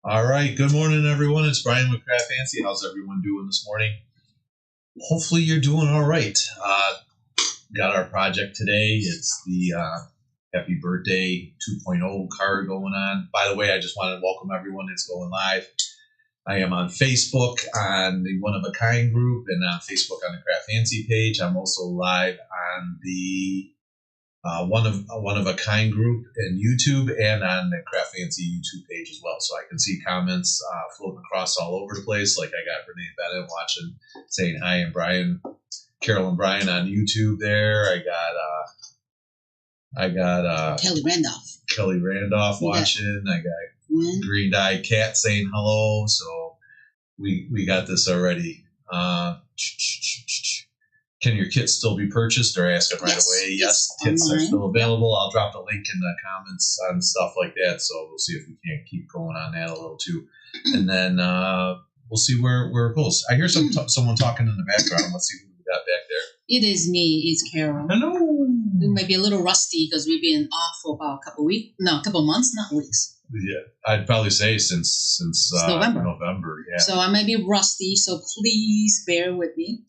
All right. Good morning, everyone. It's Brian with CraftFancy. How's everyone doing this morning? Hopefully you're doing all right. Got our project today. It's the Happy Birthday 2.0 card going on. By the way, I just want to welcome everyone that's going live. I am on Facebook on the One of a Kind group and on Facebook on the CraftFancy page. I'm also live on the One of a Kind group in YouTube and on the CraftFancy YouTube page as well. So I can see comments floating across all over the place. Like I got Renee Bennett watching, saying hi, and Brian, Carol and Brian on YouTube there. I got Kelly Randolph watching. I got Green Dye Cat saying hello. So we got this already. Can your kits still be purchased? Or ask them right away. Yes, kits are still available. I'll drop the link in the comments on stuff like that. So we'll see if we can't keep going on that a little too. And then we'll see where it goes. I hear someone talking in the background. Let's see who we got back there. It is me. It's Carol. Hello. We might be a little rusty because we've been off for about a couple months, not weeks. Yeah, I'd probably say since November. Yeah. So I might be rusty. So please bear with me.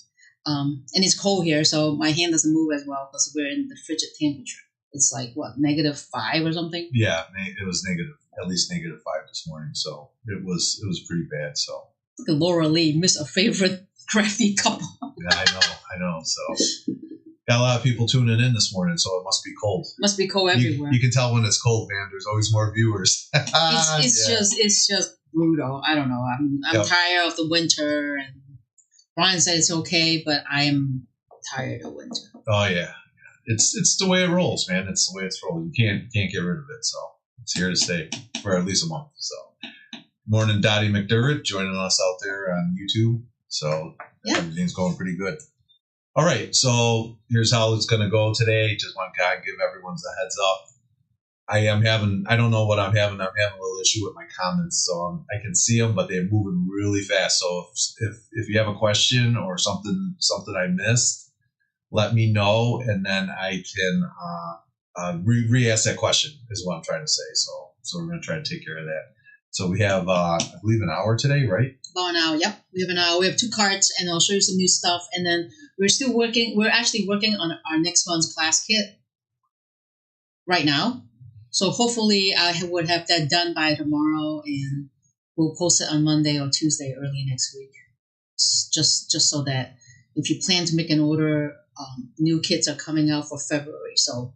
And it's cold here, so my hand doesn't move as well because we're in the frigid temperature. It's like, what, -5 or something? Yeah, it was at least -5 this morning, so it was pretty bad. So the Laura Lee missed a favorite crafty couple. Yeah, I know. So got a lot of people tuning in this morning, so it must be cold. Must be cold everywhere. You can tell when it's cold, man. There's always more viewers. It's just brutal. I don't know. I'm tired of the winter, and Brian said it's okay, but I am tired of winter. Oh yeah, it's the way it rolls, man. It's the way it's rolling. You can't get rid of it. So it's here to stay for at least a month. So morning, Dottie McDermott joining us out there on YouTube. So everything's going pretty good. All right, so here's how it's going to go today. Just want to kind of give everyone a heads up. I don't know what I'm having. I'm having a little issue with my comments, so I can see them, but they're moving really fast. So if you have a question or something I missed, let me know, and then I can re-ask that question is what I'm trying to say. So we're going to try to take care of that. So we have, I believe, an hour today, right? About an hour, yep. We have an hour. We have 2 cards, and I'll show you some new stuff. And then we're actually working on our next month's class kit right now. So hopefully I would have that done by tomorrow, and we'll post it on Monday or Tuesday early next week. Just so that if you plan to make an order, new kits are coming out for February. So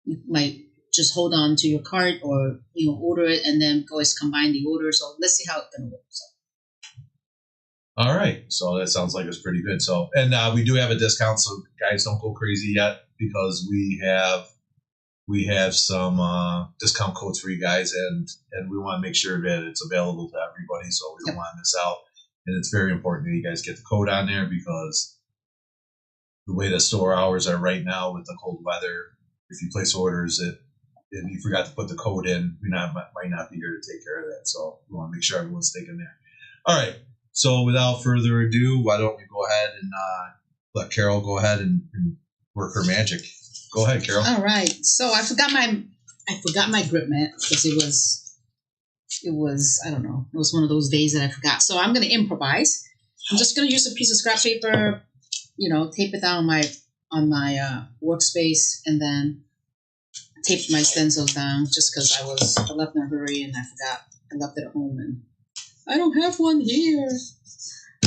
you might just hold on to your cart or order it and then always combine the order. So let's see how it's going to work. So. All right. So that sounds like it's pretty good. So and we do have a discount. So guys, don't go crazy yet because we have some discount codes for you guys, and we want to make sure that it's available to everybody, so we don't want to miss out. And it's very important that you guys get the code on there because the way the store hours are right now with the cold weather, if you place orders and you forgot to put the code in, we might not be here to take care of that. So we want to make sure everyone's thinking there. All right. So without further ado, why don't we go ahead and let Carol go ahead and work her magic. Go ahead, Carol. All right. So I forgot my grip mat because it was I don't know. It was one of those days that I forgot. So I'm going to improvise. I'm just going to use a piece of scrap paper, tape it down on my workspace, and then tape my stencils down just because I left in a hurry and I forgot. I left it at home and I don't have one here.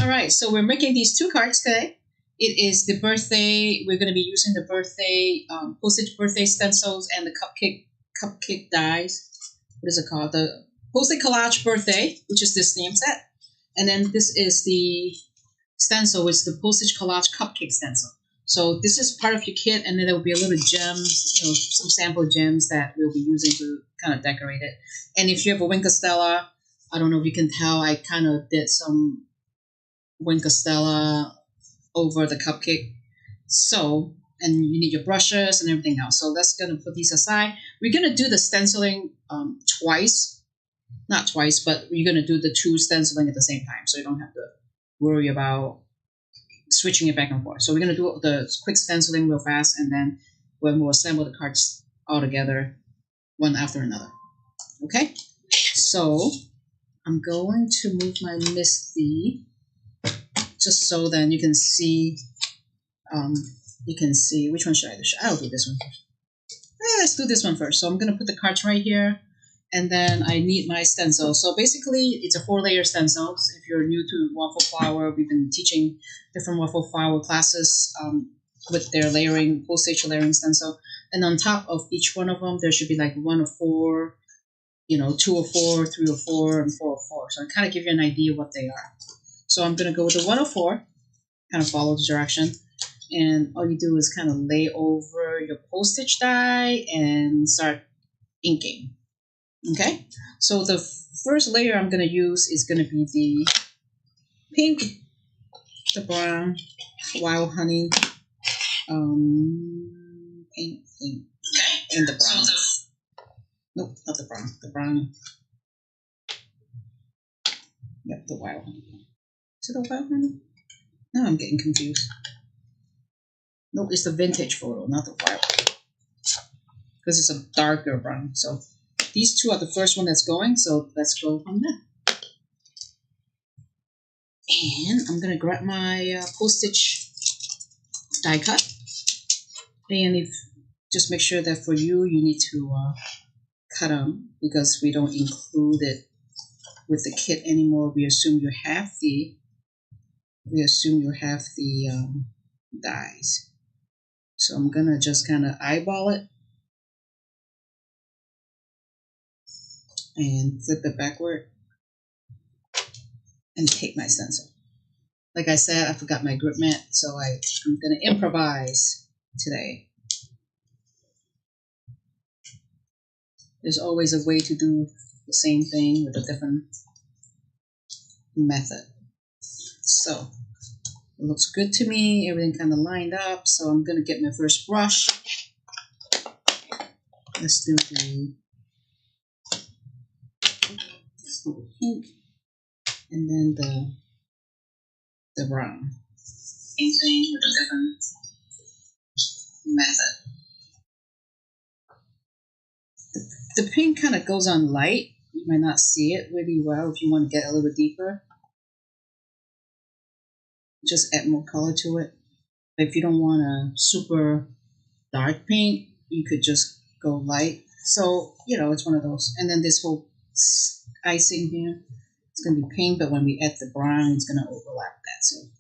All right. So we're making these 2 cards today. It is the birthday. We're going to be using the birthday postage birthday stencils and the cupcake dies. What is it called? The Postage Collage Birthday, which is this stamp set, and then this is the stencil, which is the Postage Collage Cupcake Stencil. So this is part of your kit, and then there will be a little gems, some sample gems that we'll be using to kind of decorate it. And if you have a Wink of Stella, I don't know if you can tell, I kind of did some Wink of Stella over the cupcake. So, and you need your brushes and everything else. So that's going to put these aside. We're going to do the stenciling twice. Not twice, but we're going to do the 2 stenciling at the same time. So you don't have to worry about switching it back and forth. So we're going to do the quick stenciling real fast, and then when we'll assemble the cards all together, one after another. Okay? So I'm going to move my Misty just so then you can see. Which one should I do? I'll do this one first. Let's do this one first. So I'm going to put the cards right here, and then I need my stencil. So basically, it's a 4-layer stencil. So if you're new to waffle flower, we've been teaching different waffle flower classes with their layering, postage layering stencil. And on top of each one of them, there should be like 1 of 4, 2 of 4, 3 of 4, and 4 of 4. So I kind of give you an idea what they are. So I'm going to go with the 1 of 4, kind of follow the direction. And all you do is kind of lay over your postage die and start inking. Okay? So the first layer I'm going to use is going to be the pink, the brown, wild honey, pink, and the brown. Nope, not the brown. The brown. Yep, the wild honey. Is it the wild honey? No, I'm getting confused. No, it's the vintage photo, not the wild. Because it's a darker brown. So these two are the first one that's going. So let's go from there. And I'm going to grab my postage die cut. And just make sure that for you need to cut them because we don't include it with the kit anymore. We assume you have the dies. So I'm gonna just kind of eyeball it and flip it backward and take my stencil. Like I said, I forgot my grip mat, so I'm gonna improvise today. There's always a way to do the same thing with a different method. So it looks good to me. Everything kind of lined up. So I'm going to get my first brush. Let's do the pink and then the brown. Same thing with a different method. The pink kind of goes on light. You might not see it really well if you want to get a little bit deeper. Just add more color to it. But if you don't want a super dark pink, you could just go light. So, it's one of those. And then this whole icing here, it's going to be pink, but when we add the brown, it's going to overlap that. So,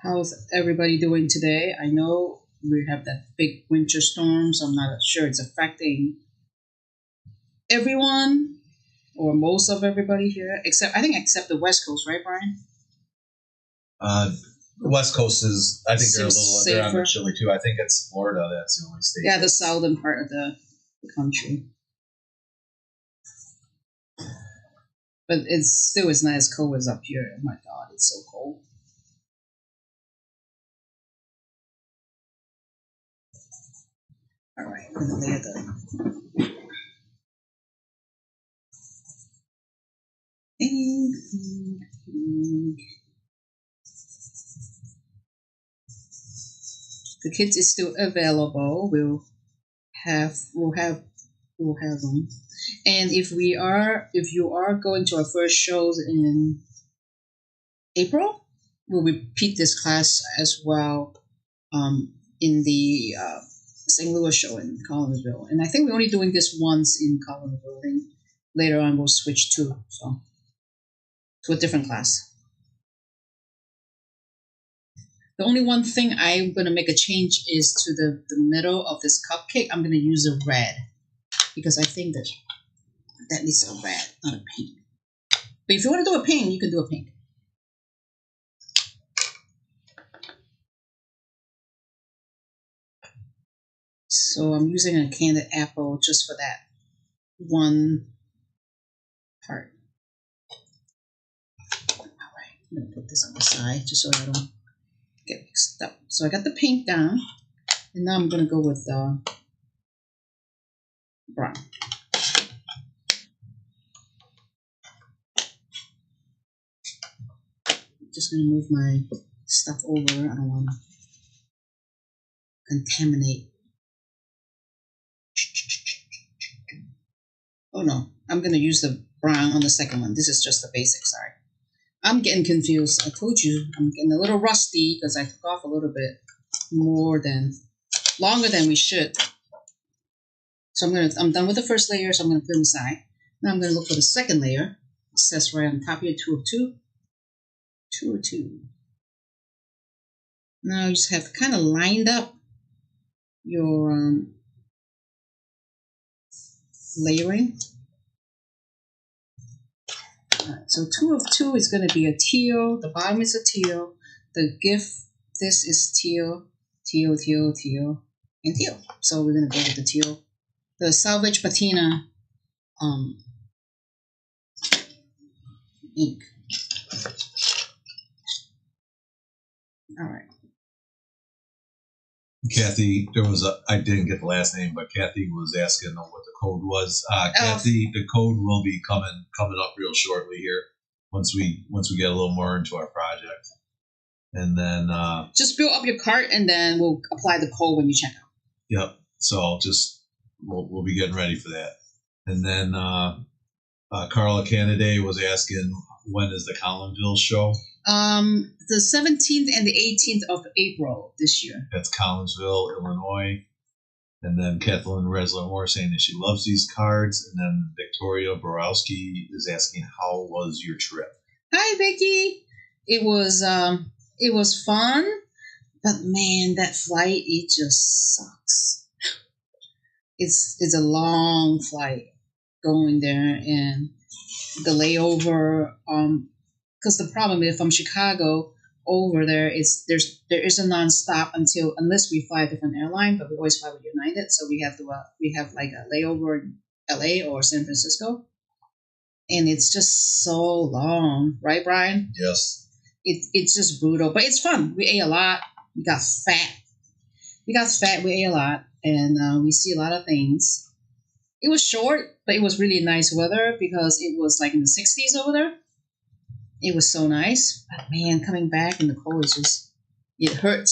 how's everybody doing today? I know we have that big winter storm, so I'm not sure it's affecting everyone. Or most of everybody here, except the West Coast, right, Brian? The West Coast is, I think they're a little safer. They're on the chilly too. I think it's Florida that's the only state. Yeah, the southern part of the country. But it's still not as cold as up here. Oh my God, it's so cold. All right, I'm gonna layer the the kit is still available. We'll have them. And if you are going to our first shows in April, we'll repeat this class as well in the St. Louis show in Collinsville. And I think we're only doing this once in Collinsville. And later on we'll switch to a different class. The only one thing I'm going to make a change is to the middle of this cupcake. I'm going to use a red because I think that needs a red, not a pink. But if you want to do a pink, you can do a pink. So I'm using a Candied Apple just for that one part. All right, I'm going to put this on the side just so I don't get mixed up. So I got the pink down, and now I'm going to go with the brown. Just going to move my stuff over. I don't want to contaminate. Oh no, I'm going to use the brown on the second one. This is just the basic, sorry. I'm getting confused. I told you I'm getting a little rusty because I took off a little bit longer than we should. So I'm done with the first layer, so I'm going to put them aside. Now I'm going to look for the second layer. It says right on top here, 2 of 2. 2 of 2. Now you just have kind of lined up your layering. Alright, so 2 of 2 is going to be a teal. The bottom is a teal. The gift, this is teal, teal, teal, teal, and teal. So we're going to go with the teal. The Salvaged Patina ink. Alright. Kathy, I didn't get the last name, but Kathy was asking what the code was. Kathy, the code will be coming up real shortly here once we get a little more into our project. And then just build up your cart and then we'll apply the code when you check out. Yep. So we'll be getting ready for that. And then Carla Candied was asking, when is the Collinsville show? The 17th and the 18th of April this year. That's Collinsville, Illinois. And then Kathleen Resler Moore saying that she loves these cards. And then Victoria Borowski is asking, how was your trip? Hi, Vicky. It was fun, but man, that flight, it just sucks. It's a long flight going there, and the layover. Because the problem is from Chicago over there there is a nonstop unless we fly a different airline, but we always fly with United, so we have like a layover in LA or San Francisco, and it's just so long, right, Brian? Yes. It's just brutal, but it's fun. We ate a lot. We got fat. We ate a lot, and we see a lot of things. It was short, but it was really nice weather because it was like in the 60s over there. It was so nice, but man, coming back in the cold it hurt.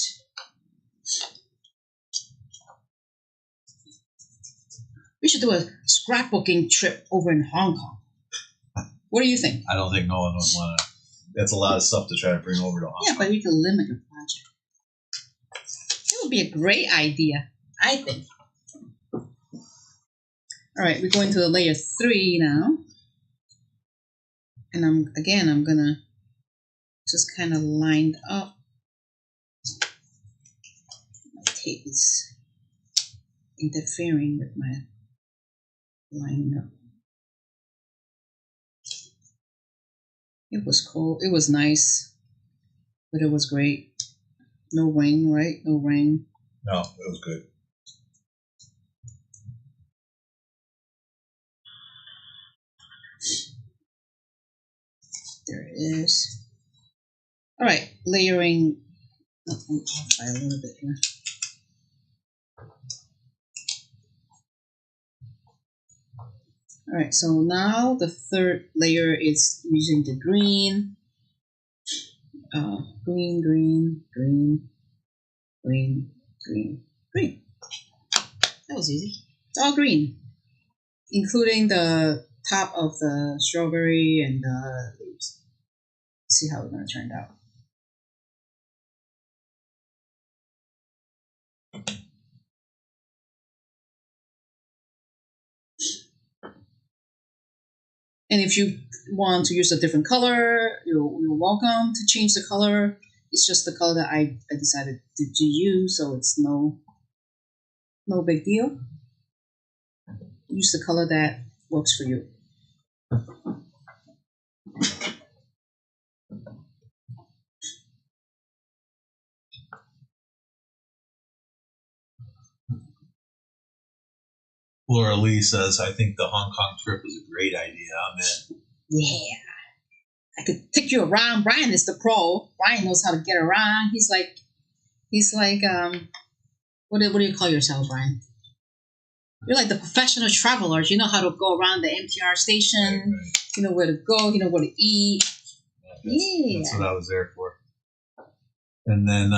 We should do a scrapbooking trip over in Hong Kong. What do you think? I don't think no one would want to. That's a lot of stuff to try to bring over to Hong Kong. Yeah, but we can limit the project. It would be a great idea, I think. All right, we're going to the layer 3 now. And I'm gonna just kind of lined up. My tape is interfering with my lining up. It was cold. It was nice, but it was great. No rain, right? No rain. No, it was good. There it is. All right, layering. I'll try a little bit here. All right, so now the third layer is using the green. Green, green, green, green, green, green. That was easy. It's all green, including the top of the strawberry and the leaves. Let's see how it's going to turn out. And if you want to use a different color, you're welcome to change the color. It's just the color that I decided to use, so it's no big deal. Use the color that works for you. Laura Lee says, I think the Hong Kong trip was a great idea. I'm in. Yeah. I could take you around. Brian is the pro. Brian knows how to get around. He's like what do you call yourself, Brian? You're like the professional travelers. You know how to go around the MTR station. Right. You know where to go. You know where to eat. That's what I was there for. And then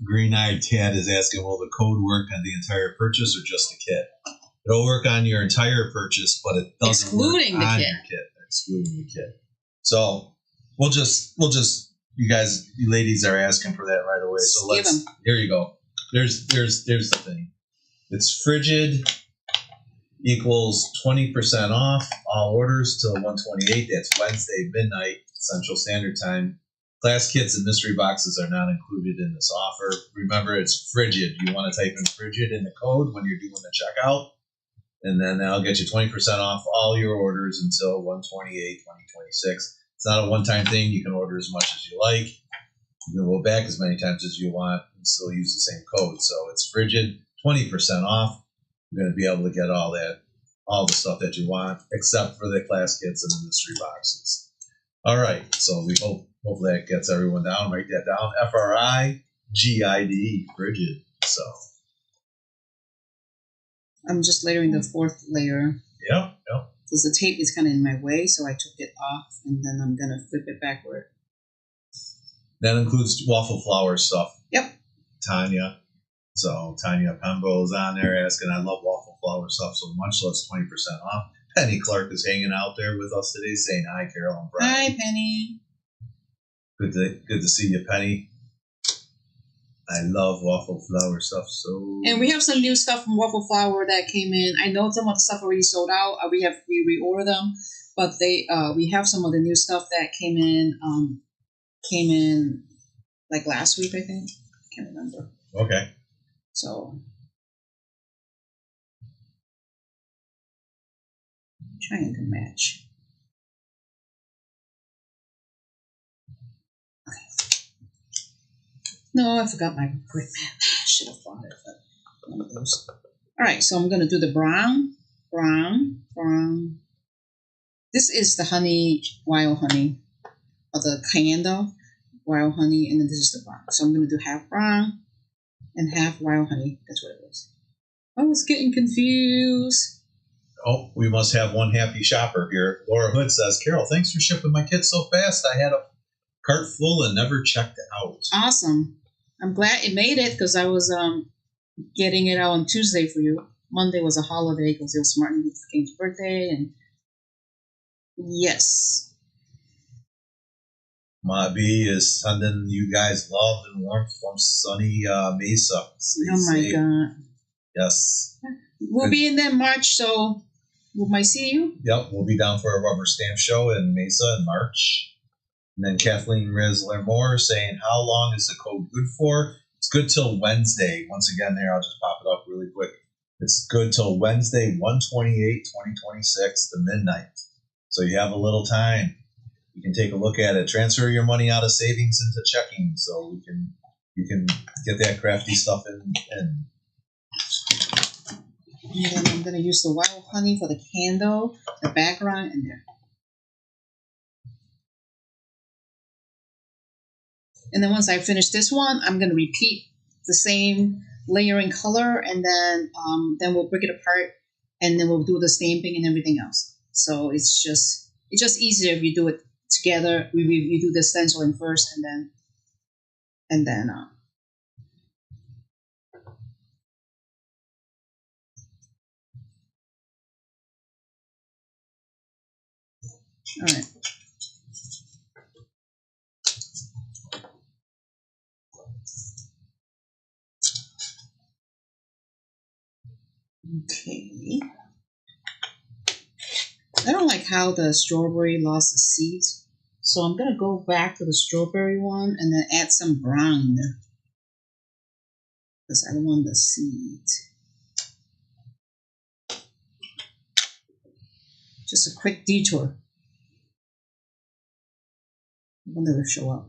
Green Eyed Tad is asking, will the code work on the entire purchase or just the kit? It'll work on your entire purchase, but it doesn't excluding work the on kit. your kit. Excluding the kit. So we'll just you guys, you ladies are asking for that right away. So here you go. There's the thing. It's frigid equals 20% off all orders till 128. That's Wednesday midnight Central Standard Time. Class kits and mystery boxes are not included in this offer. Remember, it's frigid. You want to type in frigid in the code when you're doing the checkout, and then that'll get you 20% off all your orders until 128, 2026. It's not a one-time thing. You can order as much as you like. You can go back as many times as you want and still use the same code. So it's frigid, 20% off. You're going to be able to get all the stuff that you want, except for the class kits and the mystery boxes. All right, so we hope that gets everyone down. Write that down. FRIGID, frigid. So I'm just layering the fourth layer. Yep. Because the tape is kind of in my way, so I took it off, and then I'm gonna flip it backward. That includes waffle flower stuff. Yep. Tanya. So Tanya Pembo is on there asking, I love waffle flower stuff so much, so it's 20% off. Penny Clark is hanging out there with us today saying hi, Carol and Brian. Hi, Penny. Good to see you, Penny. I love waffle flower stuff so. And we have some new stuff from Waffle Flower that came in. I know some of the stuff already sold out. We reorder them, but we have some of the new stuff that came in like last week, I think. I can't remember. Okay. So trying to match. No, I forgot my grip mat. I should have bought it, but one of those. All right, so I'm going to do the brown. This is the honey, wild honey, or the cayenne wild honey, and then this is the brown. So I'm going to do half brown and half wild honey. That's what it was. I was getting confused. Oh, we must have one happy shopper here. Laura Hood says, Carol, thanks for shipping my kit so fast. I had a cart full and never checked it out. Awesome. I'm glad it made it because I was getting it out on Tuesday for you. Monday was a holiday because it was Martin Luther King's birthday. And yes. Ma B is sending you guys love and warmth from sunny Mesa. Oh my God. Yes. We'll be in there in March, so we might see you. Yep, we'll be down for a rubber stamp show in Mesa in March. And then Kathleen Risler-Moore saying, how long is the code good for? It's good till Wednesday. Once again, there, I'll just pop it up really quick. It's good till Wednesday, 1/28/2026 to midnight. So you have a little time. You can take a look at it. Transfer your money out of savings into checking so you can get that crafty stuff in. And then I'm going to use the wild honey for the candle, the background, and there. And then once I finish this one, I'm going to repeat the same layering color, and then we'll break it apart, and then we'll do the stamping and everything else. So it's just easier if you do it together. We do the stenciling first, and then all right. Okay. I don't like how the strawberry lost the seeds, so I'm going to go back to the strawberry one and then add some brown because I don't want the seeds. Just a quick detour. I wonder if it'll show up.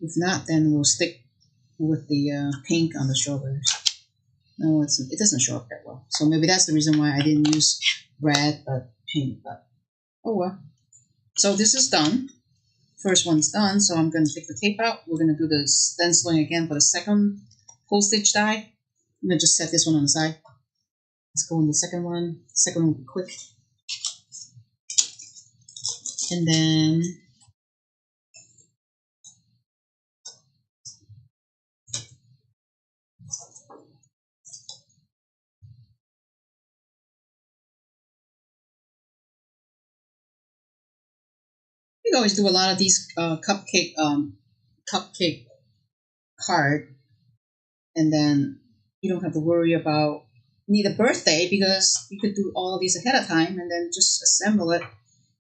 If not, then we'll stick with the pink on the strawberries. No, it doesn't show up that well. So maybe that's the reason why I didn't use red, but pink. But oh well. So this is done. First one's done, so I'm going to take the tape out. We're going to do the stenciling again for the second postage die. I'm going to just set this one on the side. Let's go in the second one. Second one will be quick. And then You can always do a lot of these cupcake card, and then you don't have to worry about need a birthday because you could do all of these ahead of time and then just assemble it.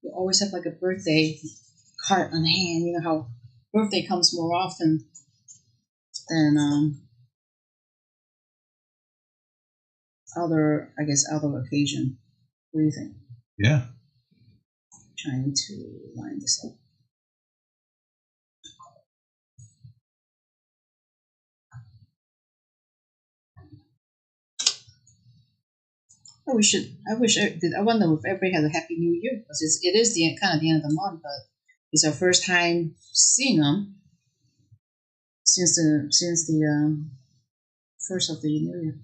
You always have like a birthday card on hand. You know how birthday comes more often than other occasion. What do you think? Yeah. Trying to line this up. I wonder if everybody has a happy new year because it is the kind of the end of the month, but it's our first time seeing them since the first of the new year.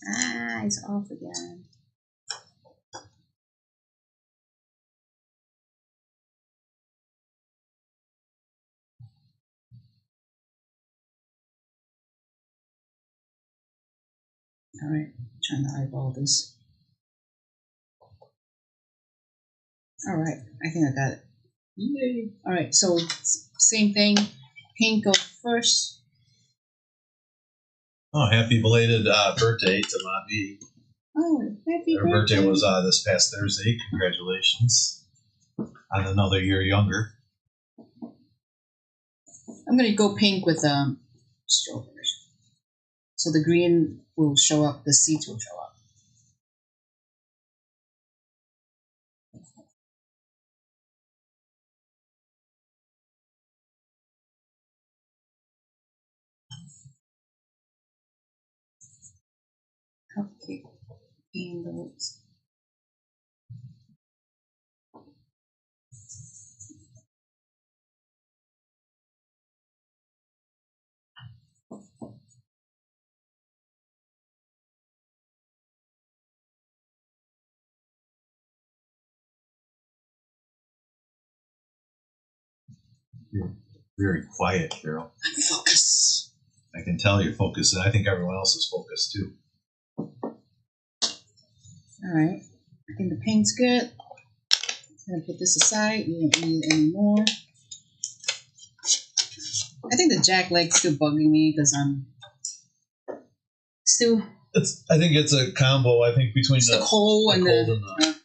Ah, it's off again. All right, trying to eyeball this. All right, I think I got it. Yay. All right, so same thing. Pink goes first. Oh, happy belated birthday to Ma B. Oh, happy Her birthday was this past Thursday. Congratulations on another year younger. I'm gonna go pink with strawberries. So the green will show up, the seeds will show up. Cupcake candles. You're very quiet, Carol. Focus. I can tell you're focused, and I think everyone else is focused too. All right. I think the paint's good. I'm gonna put this aside. You don't need any more. I think the jack leg's still bugging me because I'm still. I think it's a combo. I think between the cold and the.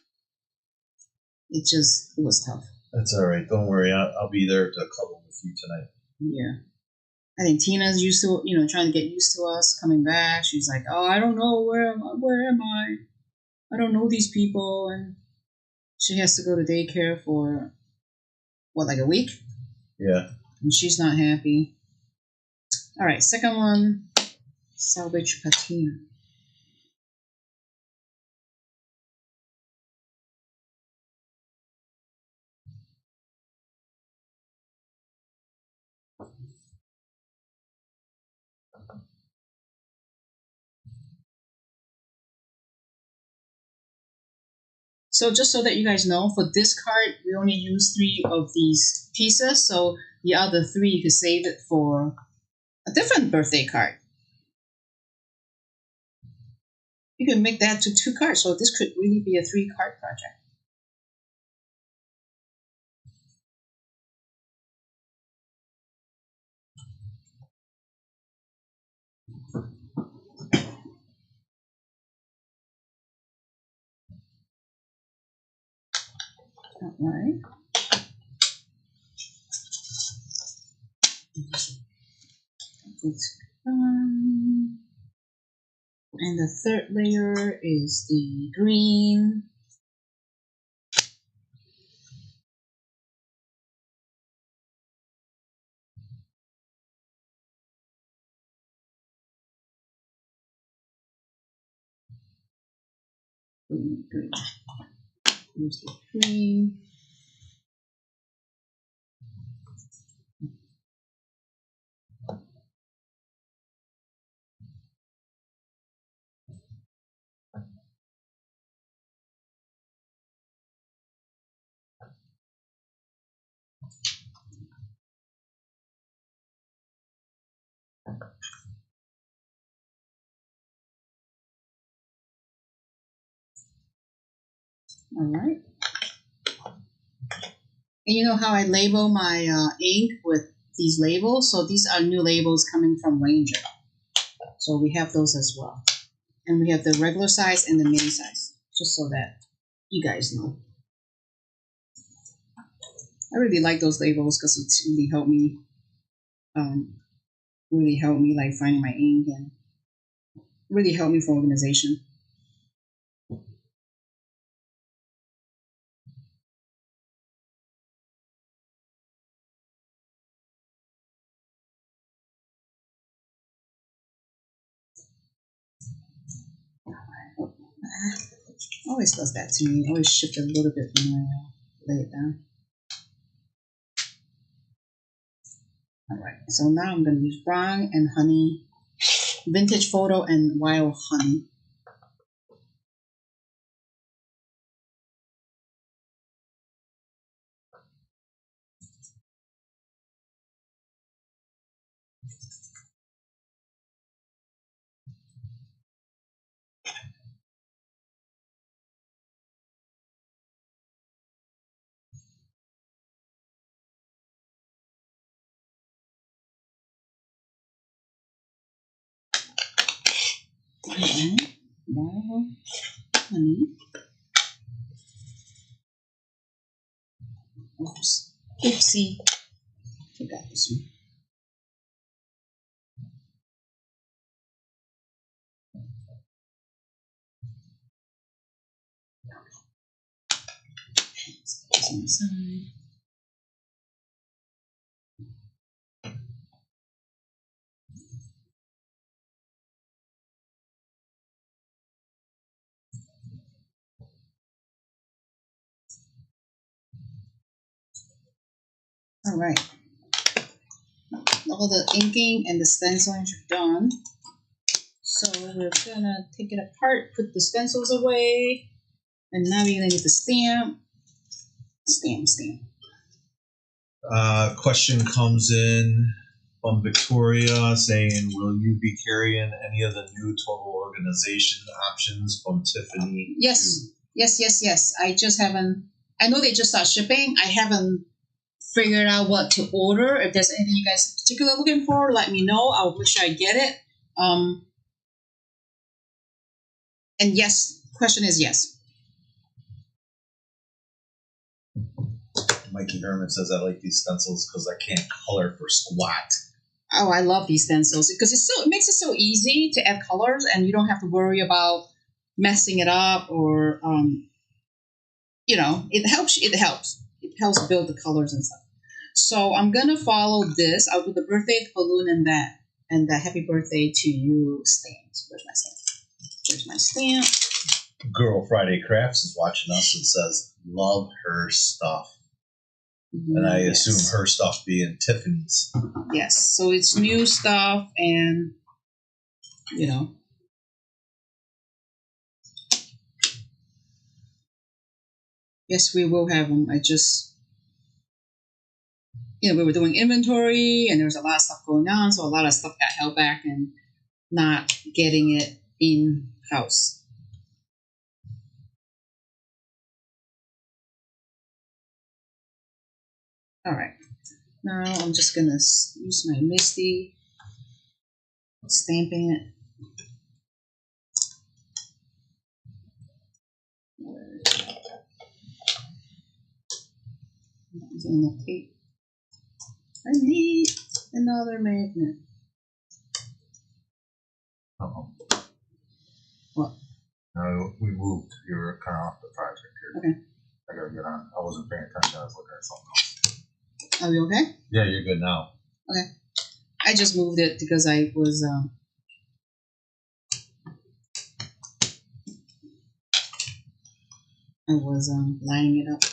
It was tough. That's all right. Don't worry. I'll be there to cuddle with you tonight. Yeah. I think Tina's used to, trying to get used to us coming back. She's like, oh, I don't know. Where am I? I don't know these people. And she has to go to daycare for, like a week? Yeah. And she's not happy. All right, second one, Salvaged Patina. So just so that you guys know, for this card, we only use 3 of these pieces. So the other 3, you could save it for a different birthday card. You can make that to 2 cards. So this could really be a 3-card project. All right. And the third layer is the green. Green. Here's the green. All right. And you know how I label my ink with these labels? So these are new labels coming from Ranger. So we have those as well. And we have the regular size and the mini size, just so that you guys know. I really like those labels because it's really helped me, like finding my ink and really helped me for organization. Always does that to me. Always shift a little bit when I lay it down. All right, so now I'm going to use brown and honey, vintage photo and wild honey. And wild honey. Oops. Oopsie. Forgot this one. This on the side. All right. All the inking and the stenciling are done. So we're gonna take it apart, put the stencils away, and now we're gonna get the stamp. Stamp. Question comes in from Victoria saying, will you be carrying any of the new total organization options from Tiffany? Yes. I just haven't, I know they just started shipping. I haven't figured out what to order. If there's anything you guys particularly looking for, let me know. I'll make sure I get it. And yes, question is yes. Mikey Herman says, I like these stencils because I can't color for squat. Oh, I love these stencils because it makes it so easy to add colors, and you don't have to worry about messing it up or it helps build the colors and stuff. So I'm gonna follow this. I'll do the birthday balloon and the happy birthday to you stamps. Where's my stamp? Girl Friday Crafts is watching us and says, love her stuff. And I assume her stuff being Tiffany's. Yes, so it's new stuff, and yes, we will have them. I just, we were doing inventory, and there was a lot of stuff going on, so a lot of stuff got held back and not getting it in house. All right, now I'm just gonna use my Misty, stamping it. Using the tape. I need another magnet. Uh-oh. What? No, we moved. You were kind of off the project here. Okay. I gotta get on. I wasn't paying attention. I was looking at something else. Are we okay? Yeah, you're good now. Okay. I just moved it because I was lining it up.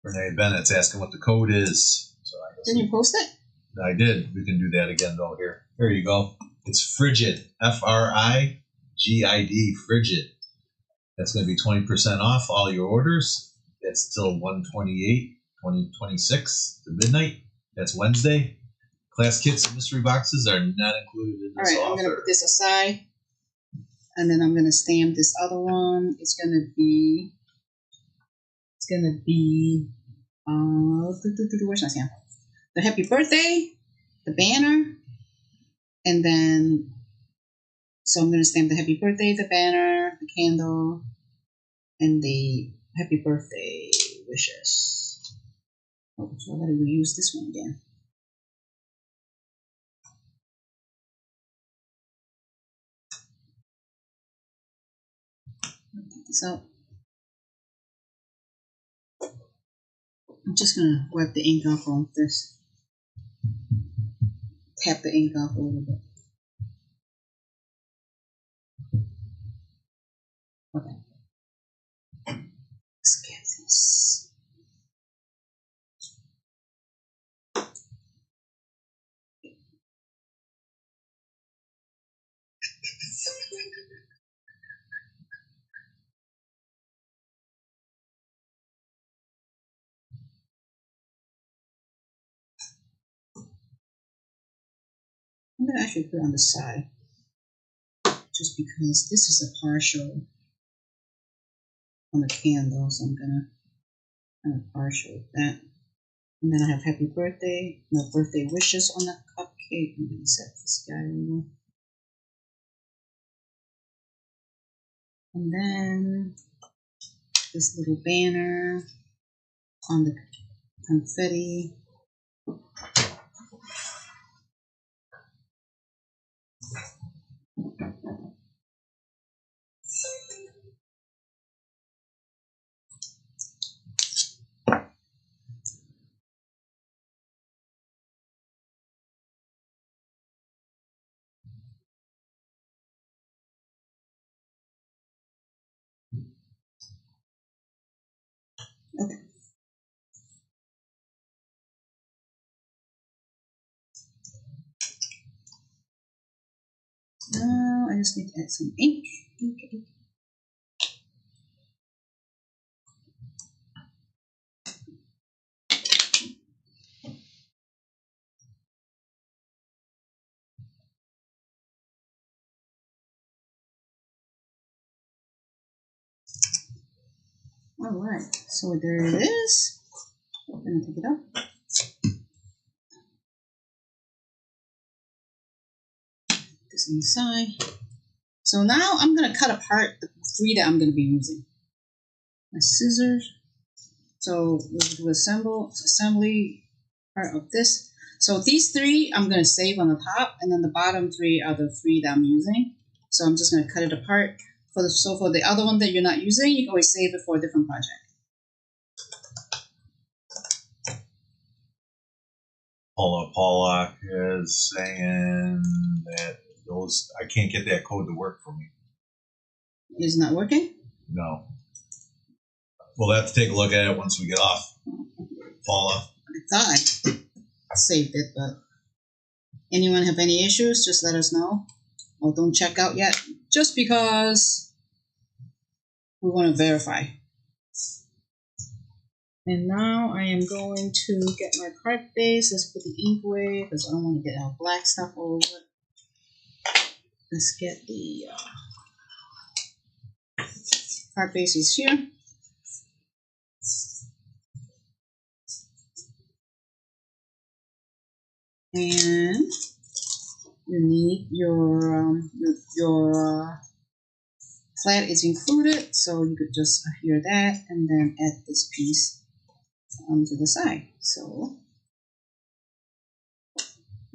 Renee Bennett's asking what the code is. So I guess Didn't you post it? I did. We can do that again though. Here you go. It's Frigid. Frigid. Frigid. That's going to be 20% off all your orders. That's till 1/28/2026 to midnight. That's Wednesday. Class kits and mystery boxes are not included in this offer. I'm going to put this aside. And then I'm gonna stamp this other one. It's gonna be where's my stamp? The happy birthday, the banner, and then so I'm gonna stamp the happy birthday, the banner, the candle, and the happy birthday wishes. Oh, so I gotta reuse this one again. Take this out. I'm just gonna wipe the ink off on this. Tap the ink off a little bit. Okay. Let's get this. I'm gonna actually put it on the side, just because this is a partial on the candle, so I'm gonna kind of partial that. And then I have happy birthday, no birthday wishes on the cupcake. I'm gonna set this guy over. And then this little banner on the confetti. Okay. Now I just need to add some ink. Ink. All right, so there it is. I'm gonna take it up. This on the side. So now I'm gonna cut apart the three that I'm gonna be using. My scissors. So we'll do assembly part of this. So these three I'm gonna save on the top, and then the bottom three are the three that I'm using. So I'm just gonna cut it apart. For the other one that you're not using, you can always save it for a different project. Paula Pollock is saying that I can't get that code to work for me. It's not working? No. We'll have to take a look at it once we get off. Paula. I thought I saved it, but anyone have any issues, just let us know. Or don't check out yet, just because we want to verify. And now I am going to get my card base. Let's put the ink away because I don't want to get our black stuff all over it. Let's get the card bases here. And you need your flat is included, so you could just adhere that and then add this piece onto the side. So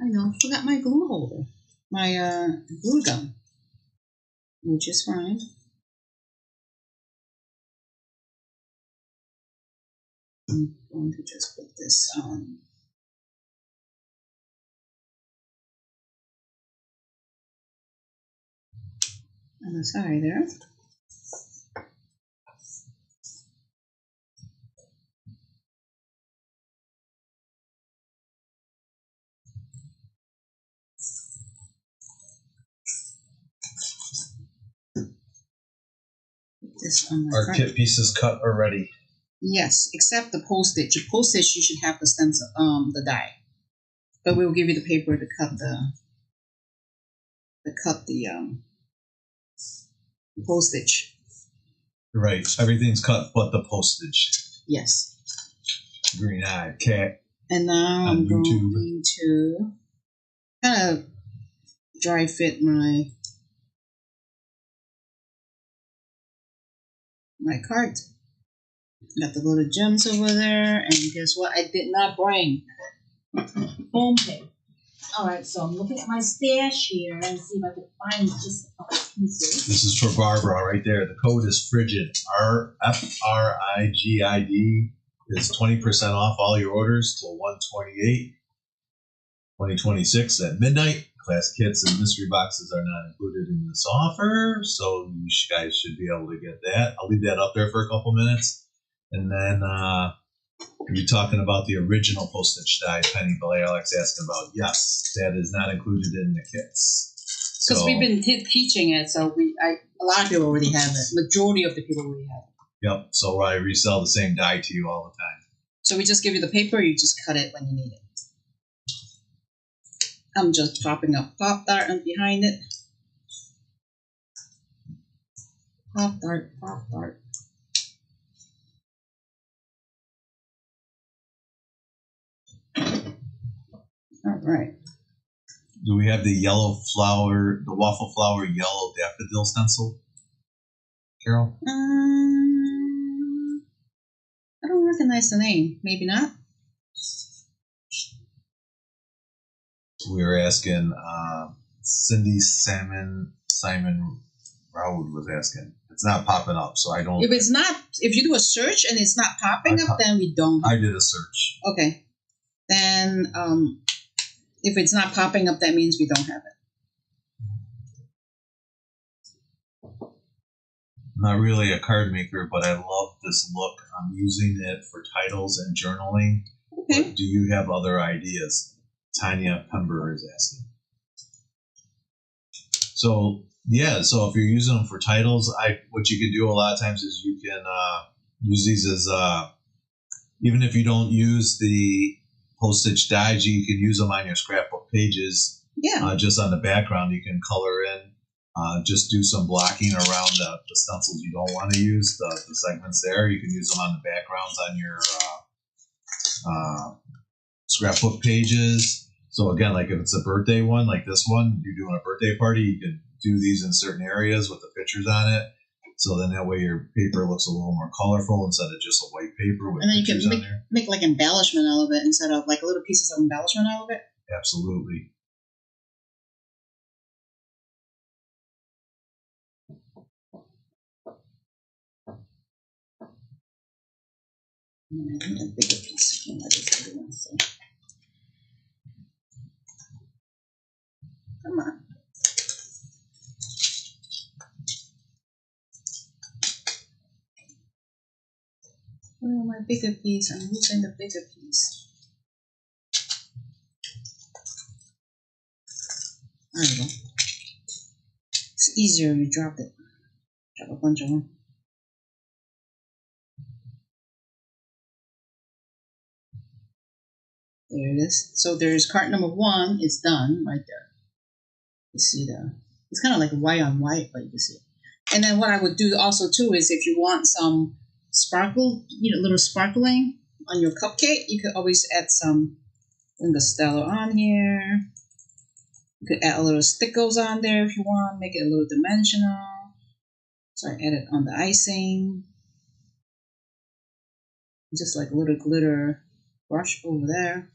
I forgot my glue holder, my glue gun, which is fine. I'm going to just put this on the side there. Put this on my Our kit pieces cut already. Yes, except the postage. Your postage, you should have the stencil, the die. But we'll give you the paper to cut the postage. Right. Everything's cut but the postage. Yes. Green-eyed cat. And now I'm going to kind of dry fit my cart. Got the little gems over there, and guess what? I did not bring foam tape. All right, so I'm looking at my stash here and see if I can find just a couple pieces. This is for Barbara right there. The code is Frigid. FRIGID is 20% off all your orders till 1/28/2026 at midnight. Class kits and mystery boxes are not included in this offer, so you guys should be able to get that. I'll leave that up there for a couple minutes. And then you're talking about the original postage die Penny Alex asking about. Yes, that is not included in the kits. Because we've been teaching it, so a lot of people already have it. Majority of the people already have it. Yep, so I resell the same die to you all the time. So we just give you the paper, you just cut it when you need it. I'm just popping up Pop Tart and behind it. Pop Tart, Pop Tart. All right. Do we have the yellow flower, the waffle flower yellow daffodil stencil, Carol? I don't recognize the name. Maybe not. We were asking Cindy Simon Raoud was asking. It's not popping up, so I don't. If it's not, if you do a search and it's not popping up, then we don't. I did a search. Okay. Then if it's not popping up, that means we don't have it. Not really a card maker, but I love this look. I'm using it for titles and journaling. Okay. But do you have other ideas? Tanya Pember is asking. So yeah, so if you're using them for titles, what you can do a lot of times is you can use these as even if you don't use the postage dies, you can use them on your scrapbook pages. Yeah. Just on the background, you can color in. Just do some blocking around the stencils you don't want to use, the segments there. You can use them on the backgrounds on your scrapbook pages. So again, like if it's a birthday one, like this one, you're doing a birthday party, you can do these in certain areas with the pictures on it. So then that way your paper looks a little more colorful instead of just a white paper with pictures on there. And then you can make like embellishment out of it instead of like little pieces of embellishment out of it. Absolutely. I need a bigger piece. Come on. Oh, my bigger piece. I'm losing the bigger piece. There we go. It's easier when you drop it. Drop a bunch of them. There it is. So there's card number 1. It's done right there. You see it's kind of like white on white, but you can see it. And then what I would do also too is if you want some sparkle, little sparkling on your cupcake, you could always add some Stella on here. You could add a little stickers on there if you want, make it a little dimensional. So I added on the icing. Just like a little glitter brush over there.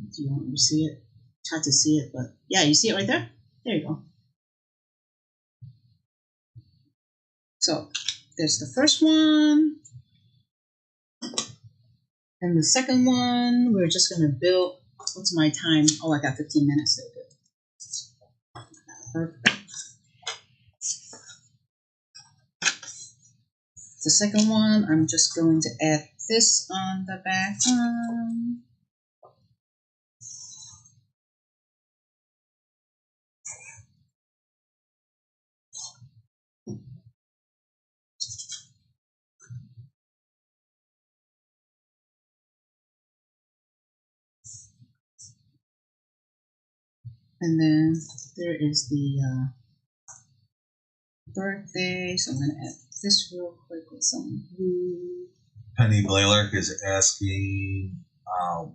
If you want to see it. It's hard to see it, but yeah, you see it right there? There you go. So there's the first one. And the second one, we're just going to build. What's my time? Oh, I got 15 minutes. So good. Perfect. The second one, I'm just going to add this on the back. And then there is the birthday, so I'm going to add this real quick with some blue. Penny Blaylark is asking,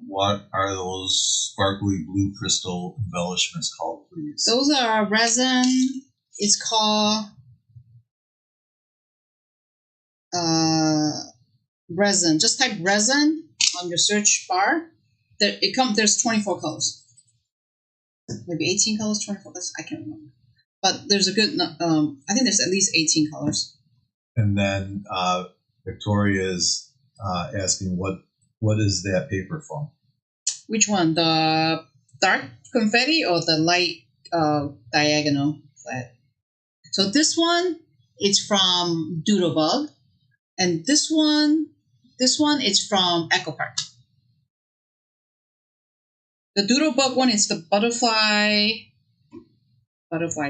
what are those sparkly blue crystal embellishments called, please? Those are resin. It's called resin. Just type resin on your search bar. There's 24 colors. Maybe 18 colors, 24 colors. I can't remember. But there's a good, I think there's at least 18 colors. And then Victoria's asking, what is that paper from? Which one? The dark confetti or the light diagonal flat? So this one, it's from Doodlebug. And this one is from Echo Park. The Doodlebug one is the butterfly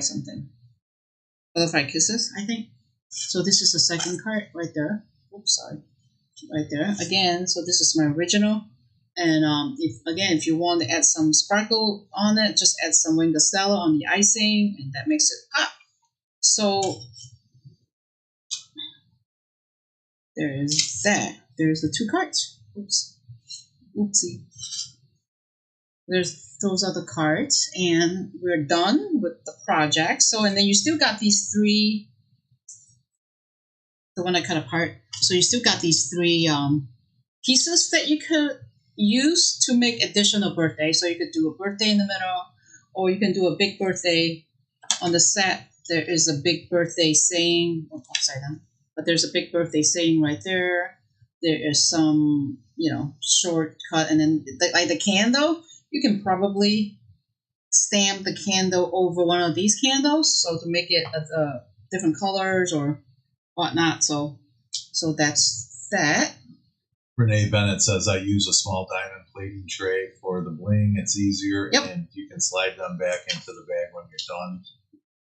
something. Butterfly Kisses, I think. So this is the second card right there. Oops, sorry. Right there. Again, so this is my original. And if you want to add some sparkle on it, just add some winged stella on the icing, and that makes it pop. So there is that. There's the two cards. Oops. Oopsie. Those are the cards, and we're done with the project. So, and then you still got these three, the one I cut apart. So you still got these three pieces that you could use to make additional birthday. So you could do a birthday in the middle, or you can do a big birthday on the set. There is a big birthday saying, upside down, but there's a big birthday saying right there. There is some, shortcut, and then like the candle. You can probably stamp the candle over one of these candles, so to make it different colors or whatnot. So that's that. Renee Bennett says, I use a small diamond plating tray for the bling. It's easier, Yep. And you can slide them back into the bag when you're done,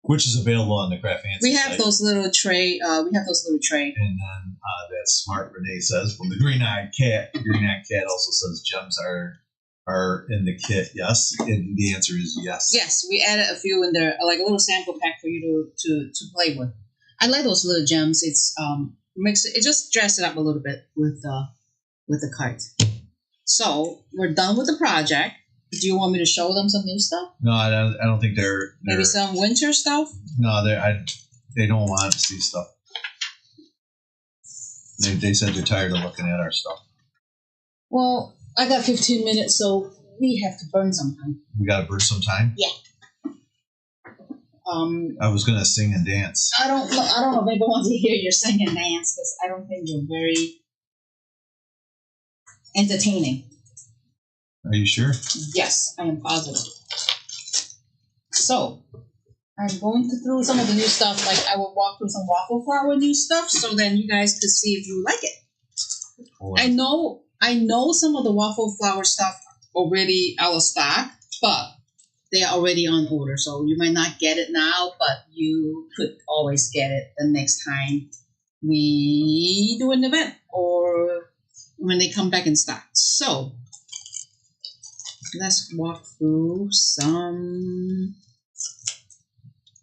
which is available on the CraftFancy We have site. those little tray. And then that smart Renee says, from the Green-Eyed Cat. The Green-Eyed Cat also says gems are in the kit. Yes, and the answer is yes. Yes, we added a few in there, like a little sample pack for you to play with. I like those little gems. It's it just dress it up a little bit with the cards. So we're done with the project. Do you want me to show them some new stuff? No, I don't think they're maybe some winter stuff. No, they don't want to see stuff. They said they're tired of looking at our stuff. Well, I got 15 minutes, so we have to burn some time. We got to burn some time? Yeah. I was going to sing and dance. I don't know if anybody wants to hear your sing and dance, because I don't think you're very entertaining. Are you sure? Yes, I am positive. So, I'm going to through some of the new stuff, like I will walk through some waffle flower new stuff, so then you guys could see if you like it. Cool. I know some of the waffle flower stuff already out of stock, but they are already on order. So you might not get it now, but you could always get it the next time we do an event or when they come back in stock. So let's walk through some.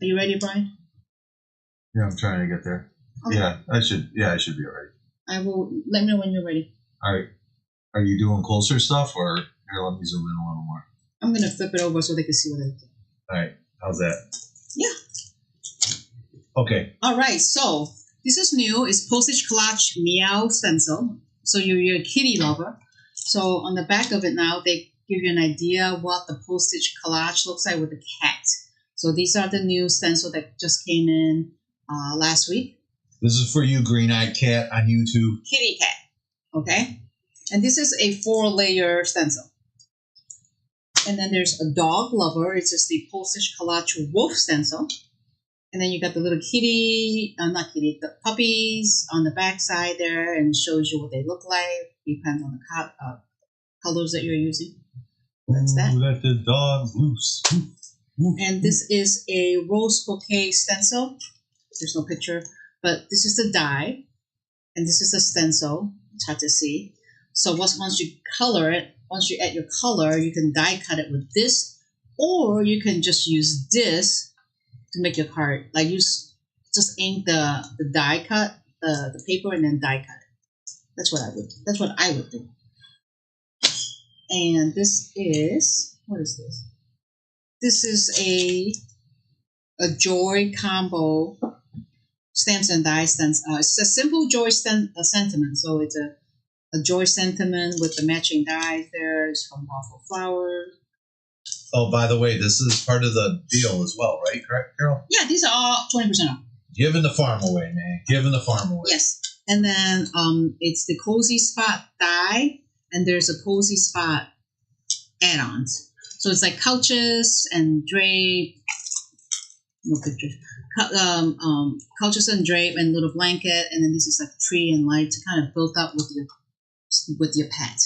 Are you ready, Brian? Yeah, I'm trying to get there. Okay. Yeah, I should be ready. I will let me know when you're ready. All right. Are you doing closer stuff, or here? Let me zoom in a little more. I'm gonna flip it over so they can see what I do. All right. How's that? Yeah. Okay. All right. So this is new. It's Postage Collage Meow Stencil. So you're a kitty lover. So on the back of it now, they give you an idea what the postage collage looks like with the cat. So these are the new stencil that just came in last week. This is for you, Green-Eyed Cat on YouTube. Kitty cat. Okay. And this is a 4-layer stencil. And then there's a dog lover. It's just the Postage Collage Wolf stencil. And then you got the little kitty, the puppies on the back side there, and shows you what they look like. Depends on the colors that you're using. That's that. Let the dog loose. And this is a rose bouquet stencil. There's no picture, but this is the die, and this is the stencil. It's hard to see. So once you color it, once you add your color, you can die cut it with this, or you can just use this to make your card. Like use just ink the die cut, the paper, and then die cut it. That's what I would do. And this is, what is this? This is a Joy combo stencil and die stencil. It's a simple Joy sentiment. So it's a Joy sentiment with the matching dies there. It's from Waffle Flowers. Oh, by the way, this is part of the deal as well, right? Correct, Carol? Yeah, these are all 20% off. Giving the farm away, man. Giving the farm away. Yes. And then it's the Cozy Spot die, and there's a Cozy Spot add-ons. So it's like couches and drape. No pictures. Couches and drape and little blanket, and then this is like tree and light to kind of build up with your pet,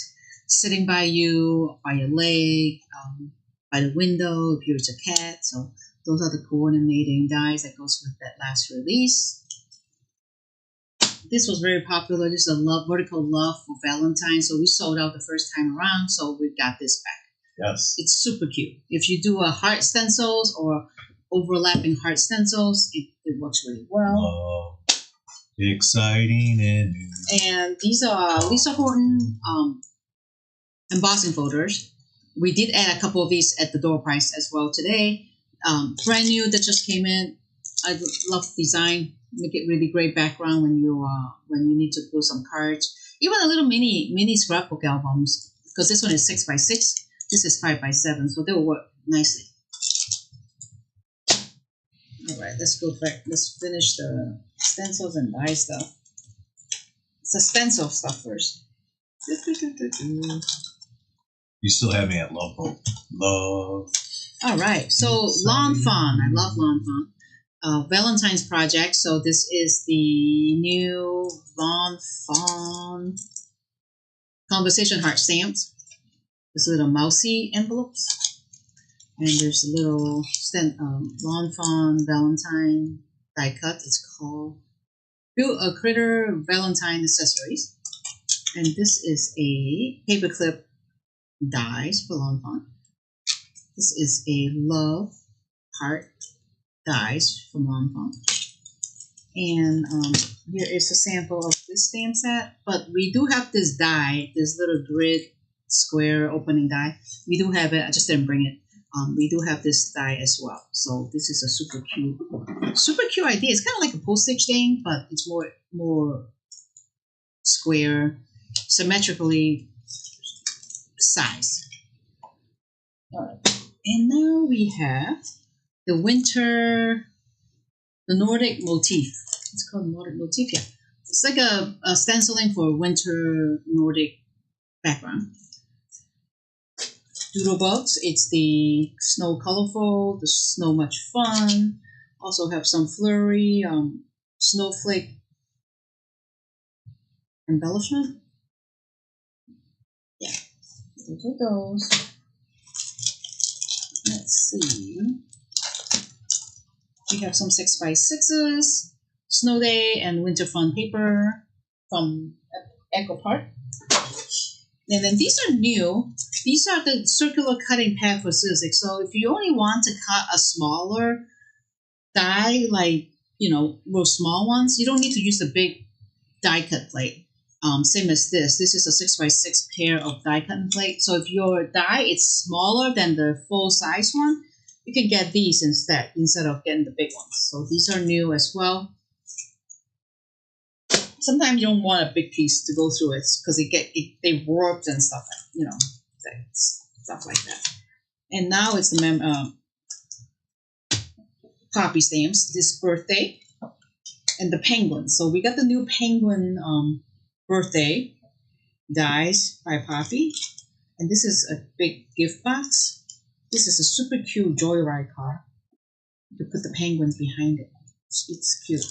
sitting by you, by your leg, by the window if you're a cat. So those are the coordinating dies that goes with that last release. This was very popular. This is a vertical love for Valentine's. So we sold out the first time around, so we got this back. Yes. It's super cute. If you do a heart stencils or overlapping heart stencils, it works really well. Exciting and new. And these are Lisa Horton embossing folders. We did add a couple of these at the door price as well today. Brand new that just came in. I love the design. Make it really great background when you need to do some cards. Even a little mini scrapbook albums, because this one is 6x6. This is 5x7, so they will work nicely. All right, let's go back. Let's finish the stencils and die stuff. It's the stencil stuff first. You still have me at love boat. Love. All right, so Lawn Fawn. I love Lawn Fawn. Valentine's project. So this is the new Lawn Fawn Conversation Heart stamps. There's little mousy envelopes. And there's a little Lawn Fawn Valentine die cut. It's called Build a Critter Valentine Accessories. And this is a paperclip dies for Lawn Fawn. This is a love heart dies from Lawn Fawn. And here is a sample of this stamp set. But we do have this die, this little grid square opening die. We do have it. I just didn't bring it. We do have this die as well. So this is a super cute idea. It's kind of like a postage thing, but it's more square, symmetrically sized. All right. And now we have the Nordic motif. It's called Nordic motif, yeah. It's like a stenciling for winter Nordic background. Doodlebugs, it's the snow colorful, the snow much fun. Also have some flurry, snowflake embellishment. Yeah, those are those. Let's see. We have some 6x6s, Snow Day and Winter Fun paper from Echo Park. And then these are new. These are the circular cutting pad for Sizzix. So if you only want to cut a smaller die, like, real small ones, you don't need to use the big die cut plate. Same as this. This is a 6x6 pair of die cutting plate. So if your die is smaller than the full size one, you can get these instead of getting the big ones. So these are new as well. Sometimes you don't want a big piece to go through it because they warped and stuff, stuff like that. And now it's the poppy stamps. This birthday and the penguin. So we got the new penguin birthday dies by Poppy, and this is a big gift box. This is a super cute Joyride car. You can put the penguins behind it. It's cute.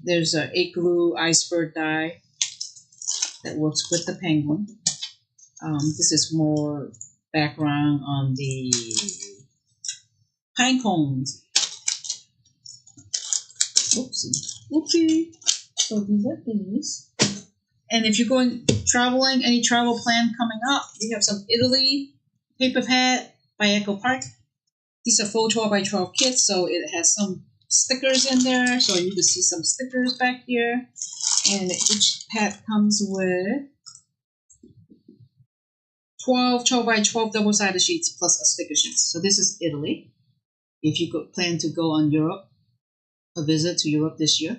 There's a igloo iceberg die that works with the penguin. This is more background on the pine cones. Oopsie. So these are these. And if you're going traveling, any travel plan coming up, we have some Italy paper pad by Echo Park. These are full 12x12 kits, so it has some stickers in there, so you can see some stickers back here. And each pad comes with 12 by 12 double-sided sheets plus a sticker sheet. So this is Italy. If you plan to go on Europe, a visit to Europe this year.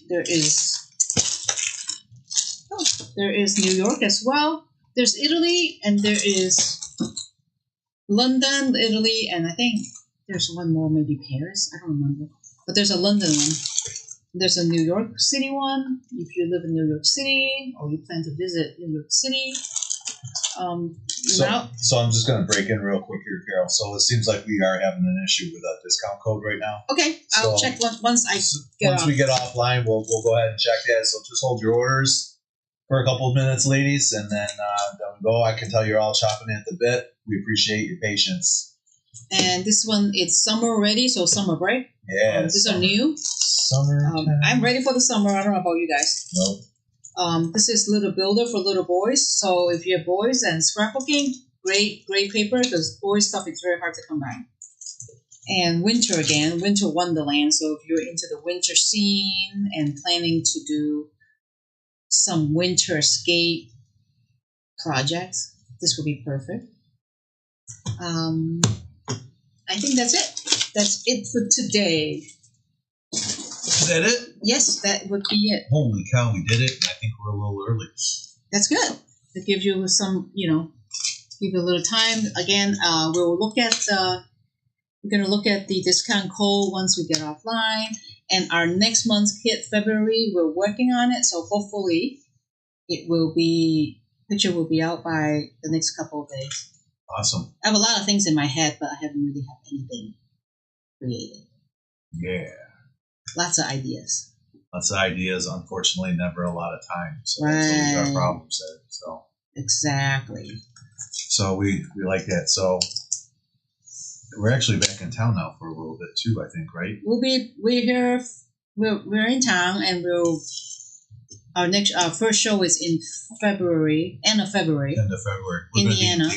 There is New York as well. There's Italy, and there is London, Italy, and I think there's one more, maybe Paris. I don't remember. But there's a London one. There's a New York City one. If you live in New York City or you plan to visit New York City. So I'm just going to break in real quick here, Carol. So it seems like we are having an issue with a discount code right now. Okay, I'll check once we get offline. We'll go ahead and check that. So just hold your orders for a couple of minutes, ladies, and then we go. I can tell you're all chopping at the bit. We appreciate your patience. And this one, it's summer ready, so summer break. Yeah, these are new. Summer. I'm ready for the summer. I don't know about you guys. Nope. This is Little Builder for little boys. So if you have boys and scrapbooking, great paper, because boys stuff is very hard to come by. And winter again, winter wonderland. So if you're into the winter scene and planning to do some winter escape projects, this will be perfect. I think that's it. That's it for today. Is that it? Yes, that would be it. Holy cow, we did it. I think we're a little early. That's good. It gives you some, give you a little time. Again, we'll look at we're going to look at the discount code once we get offline. And our next month's kit, February, we're working on it. So hopefully picture will be out by the next couple of days. Awesome. I have a lot of things in my head, but I haven't really had anything created. Yeah. Lots of ideas. Unfortunately, never a lot of time. So right. That's always our problems there. So exactly. So we like that. So we're actually back in town now for a little bit too, I think, right? We're here. We're in town, and our first show is in February, end of February. We're Indiana.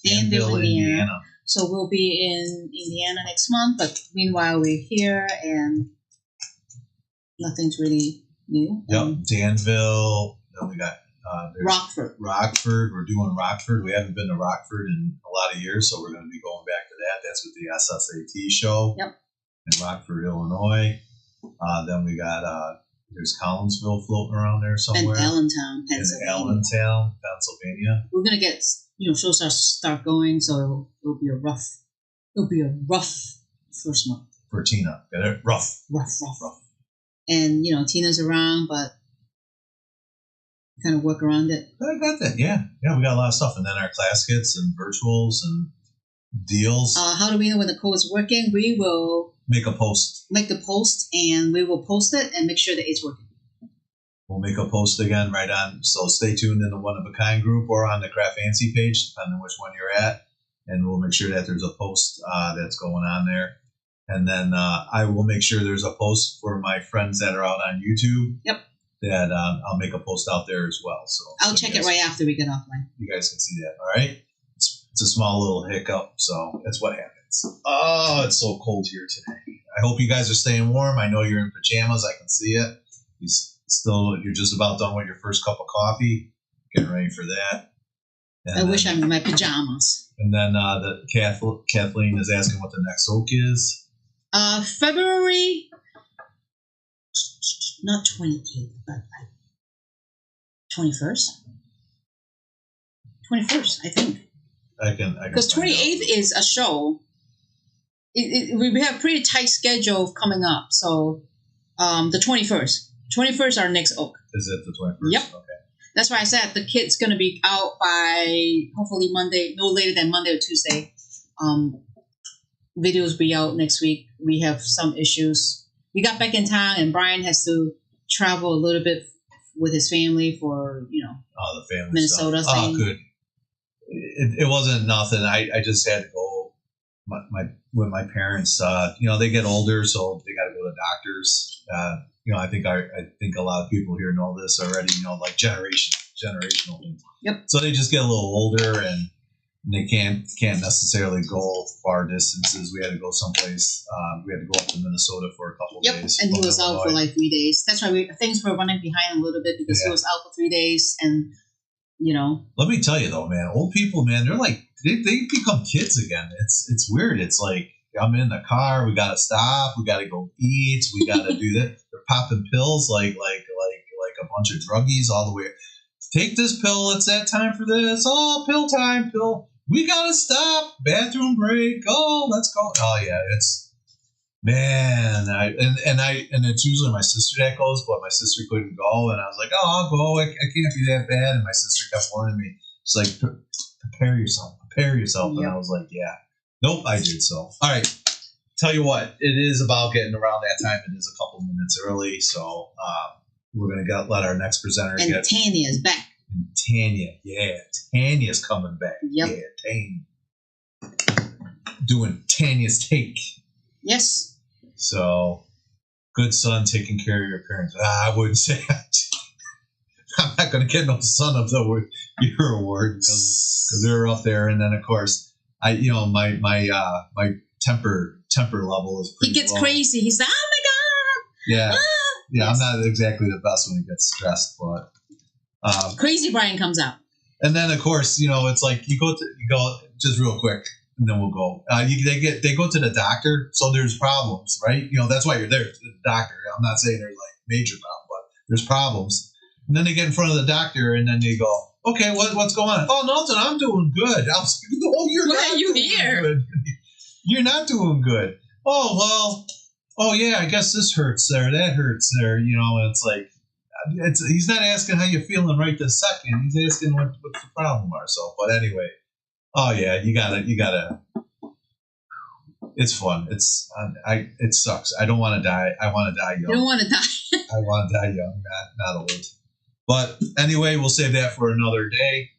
Danville, Indiana. So we'll be in Indiana next month, but meanwhile we're here and nothing's really new. Yep, Danville. Then we got Rockford. We're doing Rockford. We haven't been to Rockford in a lot of years, so we're going to be going back to that. That's with the SSAT show. Yep. In Rockford, Illinois. Then we got there's Collinsville floating around there somewhere. And Allentown, Pennsylvania. Allentown, Pennsylvania. We're gonna get shows start going, so it'll be a rough first month. For Tina, get it? Rough. And Tina's around, but kind of work around it. I got that. Yeah, we got a lot of stuff, and then our class kits and virtuals and deals. How do we know when the code is working? We will make a post. Make the post, and we will post it and make sure that it's working. We'll make a post again right on. So stay tuned in the One of a Kind group or on the CraftFancy page, depending on which one you're at, and we'll make sure that there's a post that's going on there. And then I will make sure there's a post for my friends that are out on YouTube. Yep. That I'll make a post out there as well. So I'll check it right after we get offline. You guys can see that. All right. It's a small little hiccup, so that's what happens. Oh, it's so cold here today. I hope you guys are staying warm. I know you're in pajamas. I can see it. You're just about done with your first cup of coffee. Getting ready for that. And I wish I'm in my pajamas. And then Kathleen is asking what the next oak is. February, not 28th, but 21st. 21st, I think. I can because 28th is a show. We have a pretty tight schedule coming up, so the 21st. 21st is our next oak. Is it the 21st? Yep. Okay. That's why I said the kit's going to be out by hopefully Monday, no later than Monday or Tuesday. Videos will be out next week. We have some issues. We got back in town, and Brian has to travel a little bit with his family for, the family Minnesota stuff. thing. Oh, good. It wasn't nothing. I just had to go with my parents. They get older, so they got to go to doctors. I think a lot of people here know this already. Like generational things. Yep. So they just get a little older, and They can't necessarily go far distances. We had to go someplace. We had to go up to Minnesota for a couple of days. And he was out for like 3 days. That's why things were running behind a little bit because he was out for 3 days, and you know. Let me tell you though, man, old people, man, they're like they become kids again. It's weird. It's like I'm in the car. We gotta stop. We gotta go eat. We gotta do that. They're popping pills like a bunch of druggies all the way. Take this pill. It's that time for this. Oh, pill time, pill. We gotta stop. Bathroom break. Oh, let's go. Oh yeah, it's man. And it's usually my sister that goes, but my sister couldn't go, and I was like, oh, I'll go. I can't be that bad. And my sister kept warning me. She's like, prepare yourself. And I was like, yeah. Nope, I did so. All right. Tell you what, it is about getting around that time. It is a couple minutes early, so we're gonna let our next presenter get. And Tanya's back. Tanya's coming back. Yep. Yeah, Tanya. Doing Tanya's take. Yes. So, good son taking care of your parents. I wouldn't say that. I'm not going to get no son of the year award because they're up there. And then, of course, my temper level is pretty He gets low. crazy. He's like, oh, my God. Yeah. Ah! Yeah, Yes. I'm not exactly the best when he gets stressed, but Crazy Brian comes out. And then of course, it's like you go just real quick, and then we'll go. They go to the doctor, so there's problems, right? That's why you're there, the doctor. I'm not saying there's like major problem, but there's problems. And then they get in front of the doctor, and then they go, okay, what's going on? Oh, nothing. I'm doing good. I was like, no, you're Why not are you doing here? Good. You're not doing good. Oh well. Oh yeah, I guess this hurts there. That hurts there. And it's like. He's not asking how you're feeling right this second. He's asking what's the problem are. So, but anyway, oh yeah, you gotta. It's fun. It sucks. I don't want to die. I want to die young. You don't want to die. I want to die young, not old. But anyway, we'll save that for another day.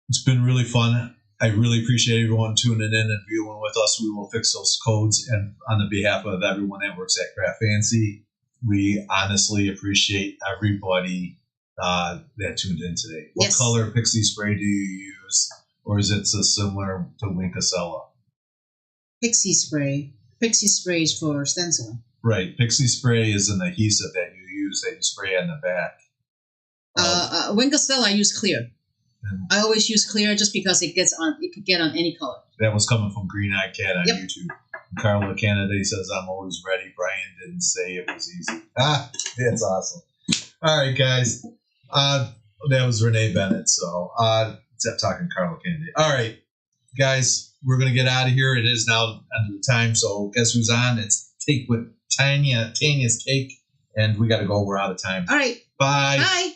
It's been really fun. I really appreciate everyone tuning in and viewing with us. We will fix those codes, and on the behalf of everyone that works at CraftFancy. We honestly appreciate everybody that tuned in today. What color pixie spray do you use? Or is it so similar to Winkasella? Pixie spray. Pixie spray is for stencil. Right. Pixie spray is an adhesive that you use that you spray on the back. Winkasella I use clear. I always use clear just because it could get on any color. That was coming from Green Eyed Cat on YouTube. Carla Kennedy says, I'm always ready. Brian didn't say it was easy. That's awesome. All right, guys. That was Renee Bennett. So, except talking Carla Kennedy. All right, guys, we're going to get out of here. It is now end of the time. So, guess who's on? It's Take with Tanya's Take. And we got to go. We're out of time. All right. Bye. Bye.